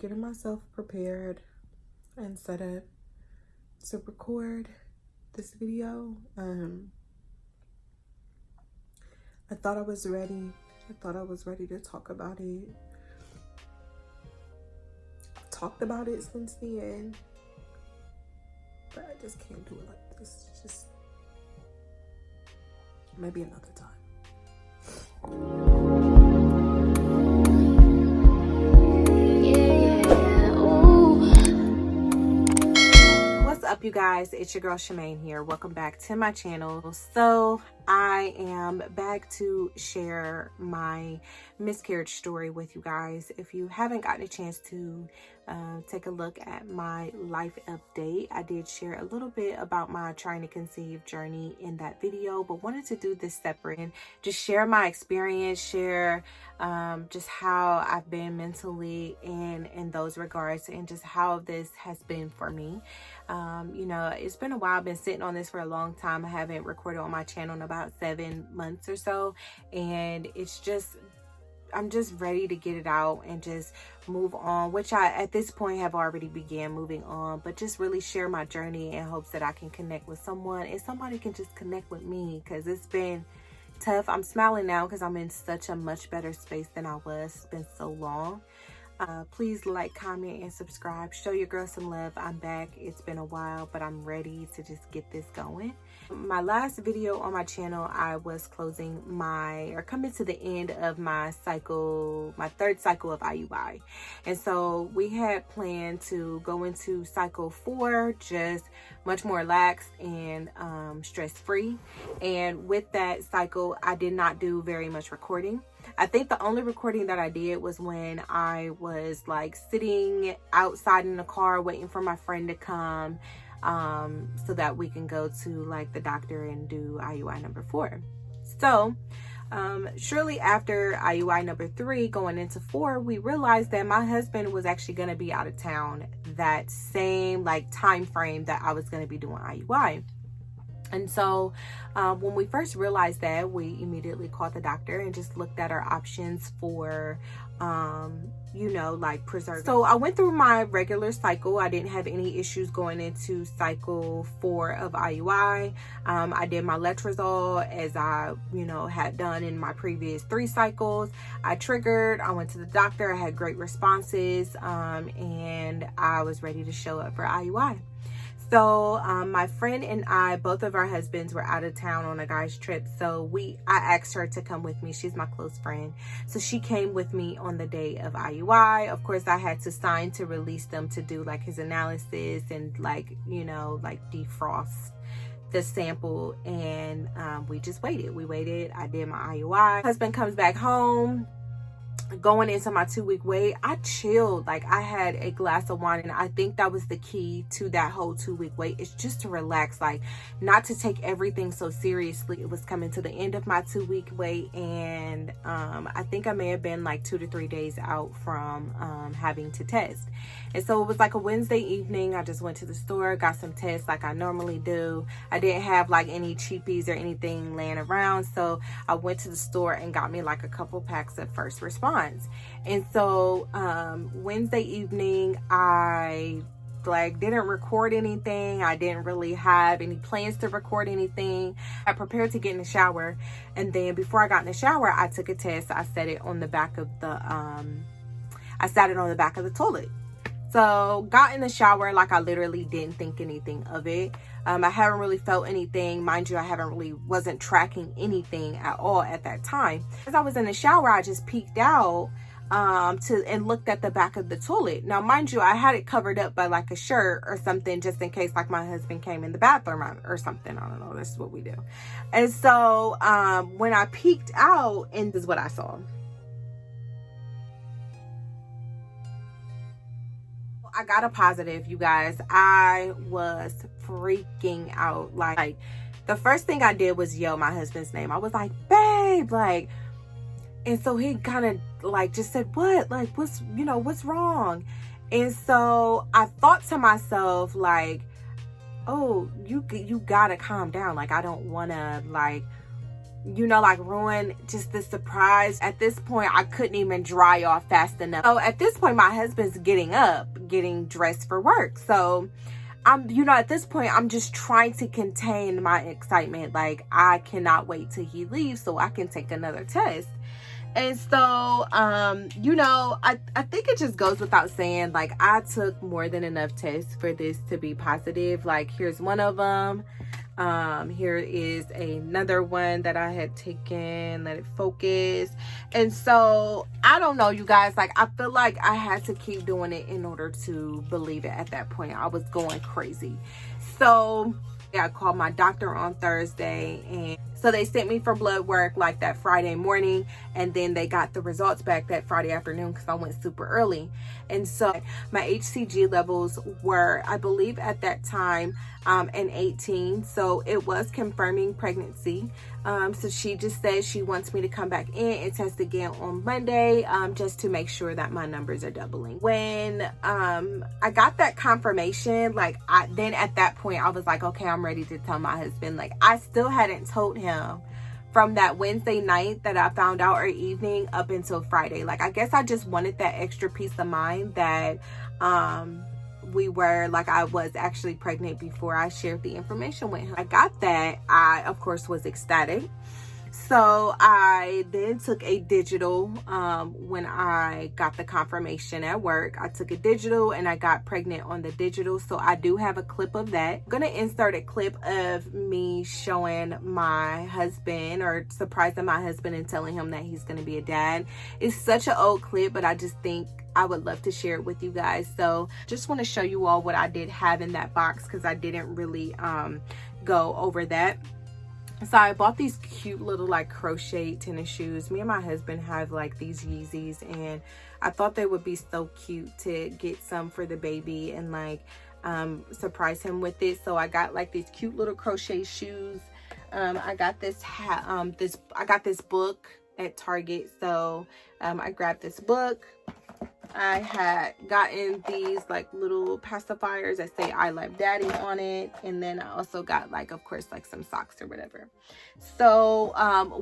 getting myself prepared and set up to record this video. I thought I was ready. I thought I was ready to talk about it. I've talked about it since the end, but I just can't do it like this. Just maybe another time. Up, you guys, it's your girl Shemaine here. Welcome back to my channel. So I am back to share my miscarriage story with you guys. If you haven't gotten a chance to take a look at my life update, I did share a little bit about my trying to conceive journey in that video, but wanted to do this separate and just share my experience, share just how I've been mentally in those regards, and just how this has been for me. You know, it's been a while. I've been sitting on this for a long time. I haven't recorded on my channel in about 7 months or so, and it's just, I'm just ready to get it out and just move on, which I at this point have already began moving on, but just really share my journey in hopes that I can connect with someone and somebody can just connect with me, because it's been tough. I'm smiling now because I'm in such a much better space than I was. It's been so long. Please like, comment, and subscribe. Show your girl some love. I'm back. It's been a while, but I'm ready to just get this going. My last video on my channel, I was closing coming to the end of my cycle, my third cycle of IUI. And so we had planned to go into cycle 4, just much more relaxed and stress-free. And with that cycle, I did not do very much recording. I think the only recording that I did was when I was like sitting outside in the car waiting for my friend to come so that we can go to like the doctor and do IUI number 4. So shortly after IUI number 3 going into 4, we realized that my husband was actually going to be out of town that same like time frame that I was going to be doing IUI. And so when we first realized that, we immediately called the doctor and just looked at our options for, you know, like preserving. So I went through my regular cycle. I didn't have any issues going into cycle 4 of IUI. I did my letrozole as I, you know, had done in my previous 3 cycles. I triggered, I went to the doctor, I had great responses, and I was ready to show up for IUI. So my friend and I, both of our husbands were out of town on a guy's trip. So I asked her to come with me. She's my close friend. So she came with me on the day of IUI. Of course, I had to sign to release them to do like his analysis and like, you know, like defrost the sample. And we just waited. We waited. I did my IUI. Husband comes back home. Going into my 2-week wait, I chilled. Like I had a glass of wine, and I think that was the key to that whole 2-week wait, is just to relax, like not to take everything so seriously. It was coming to the end of my 2-week wait, and I think I may have been like 2 to 3 days out from having to test. And so it was like a Wednesday evening. I just went to the store, got some tests like I normally do. I didn't have like any cheapies or anything laying around, so I went to the store and got me like a couple packs of First Response. And so Wednesday evening, I like didn't record anything. I didn't really have any plans to record anything. I prepared to get in the shower, and then before I got in the shower, I took a test. I set it on the back of the I sat it on the back of the toilet. So got in the shower, like I literally didn't think anything of it. I haven't really felt anything. Mind you, wasn't tracking anything at all at that time. As I was in the shower, I just peeked out and looked at the back of the toilet. Now, mind you, I had it covered up by like a shirt or something, just in case like my husband came in the bathroom or something. I don't know. This is what we do. And so when I peeked out, and this is what I saw. I got a positive, you guys. I was freaking out. Like the first thing I did was yell my husband's name. I was like, babe, like, and so he kind of like just said, what? Like, what's wrong? And so I thought to myself, like, oh, you gotta calm down. Like, I don't want to like you know, like ruin just the surprise. At this point, I couldn't even dry off fast enough. So at this point, my husband's getting up, getting dressed for work. So you know, at this point, I'm just trying to contain my excitement. Like, I cannot wait till he leaves so I can take another test. And so, you know, I think it just goes without saying, like, I took more than enough tests for this to be positive. Like, here's one of them. Here is another one that I had taken. Let it focus. And so, I don't know, you guys. Like, I feel like I had to keep doing it in order to believe it at that point. I was going crazy. So, I called my doctor on Thursday, and so they sent me for blood work like that Friday morning, and then they got the results back that Friday afternoon because I went super early. And so my HCG levels were, I believe at that time, an 18. So it was confirming pregnancy. So she just said she wants me to come back in and test again on Monday, just to make sure that my numbers are doubling. When I got that confirmation, like then at that point I was like, okay, I'm ready to tell my husband. Like, I still hadn't told him from that Wednesday night that I found out, or evening, up until Friday. Like, I guess I just wanted that extra peace of mind that I was actually pregnant before I shared the information with him. I got that. I, of course, was ecstatic. So I then took a digital when I got the confirmation at work. I took a digital and I got pregnant on the digital. So I do have a clip of that. I'm going to insert a clip of me showing my husband, or surprising my husband and telling him that he's going to be a dad. It's such an old clip, but I just think I would love to share it with you guys. So just want to show you all what I did have in that box, because I didn't really go over that. So I bought these cute little like crochet tennis shoes. Me and my husband have like these Yeezys, and I thought they would be so cute to get some for the baby and like surprise him with it. So I got like these cute little crochet shoes. I got this I got this book at Target. So I grabbed this book. I had gotten these like little pacifiers that say I love daddy on it, and then I also got like, of course, like some socks or whatever. So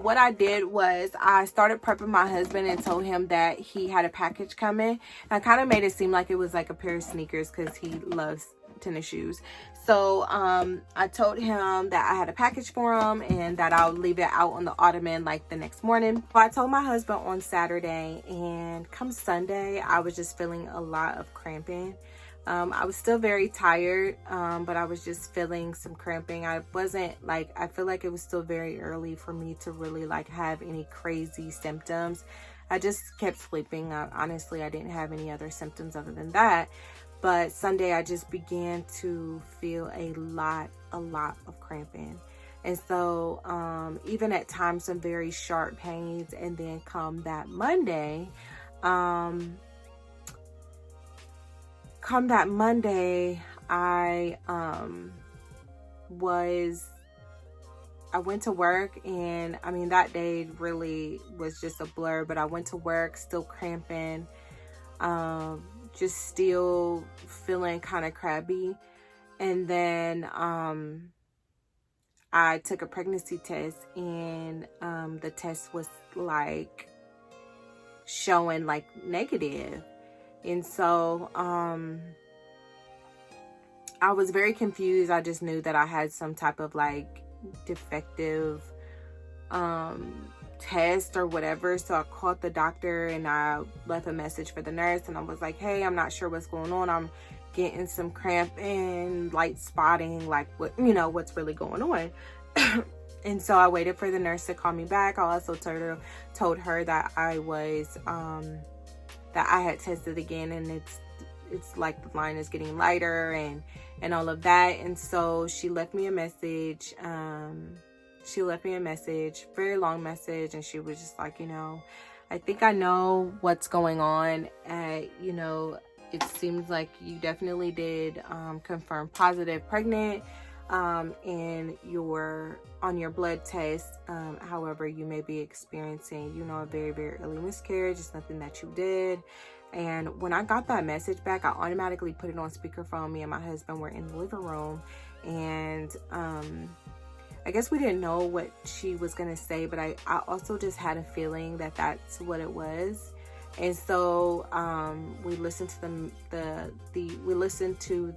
what I did was I started prepping my husband and told him that he had a package coming. I kind of made it seem like it was like a pair of sneakers because he loves tennis shoes. So I told him that I had a package for him and that I'll leave it out on the ottoman like the next morning. So I told my husband on Saturday, and come Sunday I was just feeling a lot of cramping. I was still very tired, but I was just feeling some cramping. I wasn't like, I feel like it was still very early for me to really like have any crazy symptoms. I just kept sleeping. Honestly, I didn't have any other symptoms other than that. But Sunday, I just began to feel a lot of cramping. And so even at times, some very sharp pains. And then come that Monday, I went to work, and I mean, that day really was just a blur, but I went to work still cramping, just still feeling kind of crabby. And then I took a pregnancy test, and the test was like showing like negative. And so I was very confused. I just knew that I had some type of like defective test or whatever. So I called the doctor and I left a message for the nurse, and I was like, hey, I'm not sure what's going on. I'm getting some cramp and light spotting, like what, you know, what's really going on. And so I waited for the nurse to call me back. I also told her that I was that I had tested again, and it's like the line is getting lighter and all of that. And so she left me a message. Very long message, and she was just like, you know, I think I know what's going on. You know, it seems like you definitely did confirm positive pregnant in on your blood test. However, you may be experiencing, you know, a very, very early miscarriage. It's nothing that you did. And when I got that message back, I automatically put it on speakerphone. Me and my husband were in the living room, and I guess we didn't know what she was gonna say, but I also just had a feeling that that's what it was. And so we listened to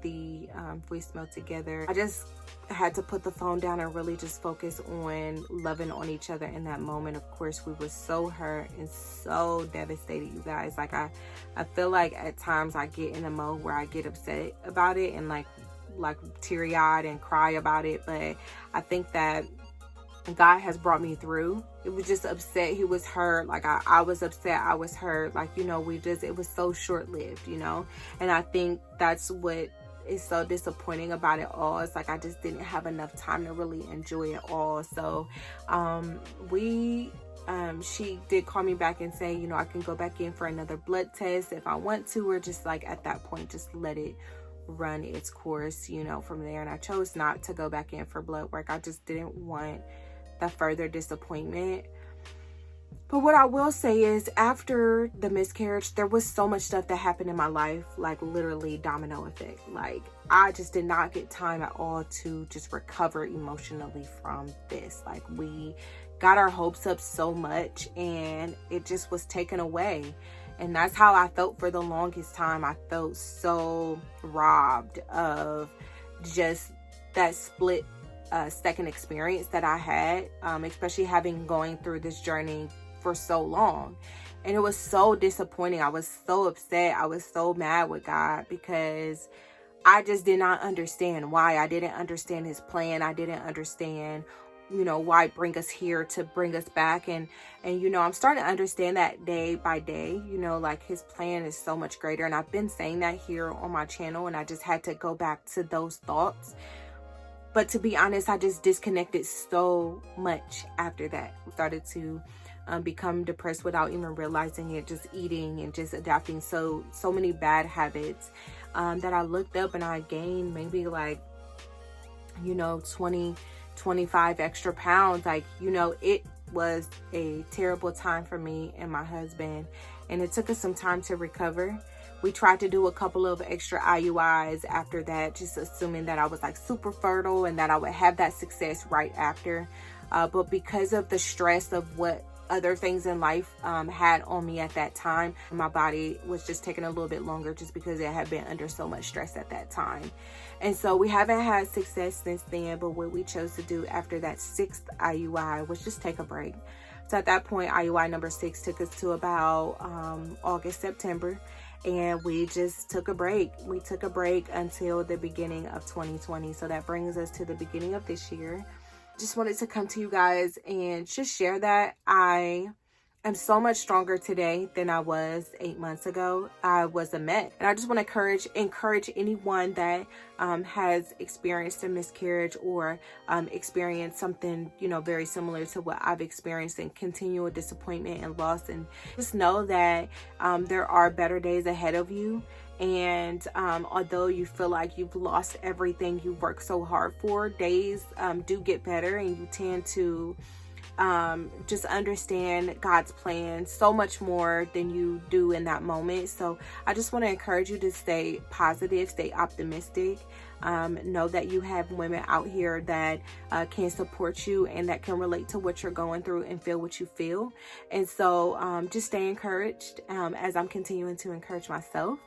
the voicemail together. I just had to put the phone down and really just focus on loving on each other in that moment. Of course, we were so hurt and so devastated, you guys. Like I feel like at times I get in a mode where I get upset about it and like teary-eyed and cry about it, but I think that God has brought me through. It was just upset. He was hurt. Like I was upset. I was hurt. Like, you know, it was so short-lived, you know? And I think that's what is so disappointing about it all. It's like I just didn't have enough time to really enjoy it all. So she did call me back and say, you know, I can go back in for another blood test if I want to, or just like at that point just let it run its course, you know, from there. And I chose not to go back in for blood work. I just didn't want the further disappointment. But what I will say is, after the miscarriage, there was so much stuff that happened in my life, like literally domino effect. Like I just did not get time at all to just recover emotionally from this. Like we got our hopes up so much and it just was taken away. And that's how I felt for the longest time. I felt so robbed of just that split second experience that I had, especially having going through this journey for so long. And it was so disappointing. I was so upset. I was so mad with God because I just did not understand why. I didn't understand his plan. I didn't understand, you know, why bring us here to bring us back. And you know, I'm starting to understand that day by day, you know, like his plan is so much greater. And I've been saying that here on my channel, and I just had to go back to those thoughts. But to be honest, I just disconnected so much after that. I started to become depressed without even realizing it, just eating and just adapting so many bad habits that I looked up, and I gained maybe like, you know, 25 extra pounds. Like, you know, it was a terrible time for me and my husband, and it took us some time to recover. We tried to do a couple of extra IUIs after that, just assuming that I was like super fertile and that I would have that success right after. But because of the stress of what other things in life had on me at that time, my body was just taking a little bit longer just because it had been under so much stress at that time. And so we haven't had success since then, but what we chose to do after that 6th IUI was just take a break. So at that point, IUI number 6 took us to about August, September, and we just took a break. We took a break until the beginning of 2020. So that brings us to the beginning of this year. Just wanted to come to you guys and just share that I am so much stronger today than I was 8 months ago. I was a mess. And I just want to encourage anyone that has experienced a miscarriage or experienced something, you know, very similar to what I've experienced, and continual disappointment and loss. And just know that there are better days ahead of you. And although you feel like you've lost everything you worked so hard for, days do get better, and you tend to just understand God's plan so much more than you do in that moment. So I just want to encourage you to stay positive, stay optimistic. Know that you have women out here that can support you and that can relate to what you're going through and feel what you feel. And so just stay encouraged as I'm continuing to encourage myself.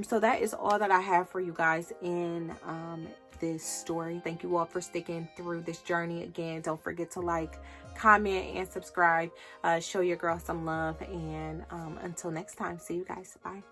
So that is all that I have for you guys in this story. Thank you all for sticking through this journey. Again, don't forget to like, comment, and subscribe. Show your girl some love. And until next time, see you guys. Bye.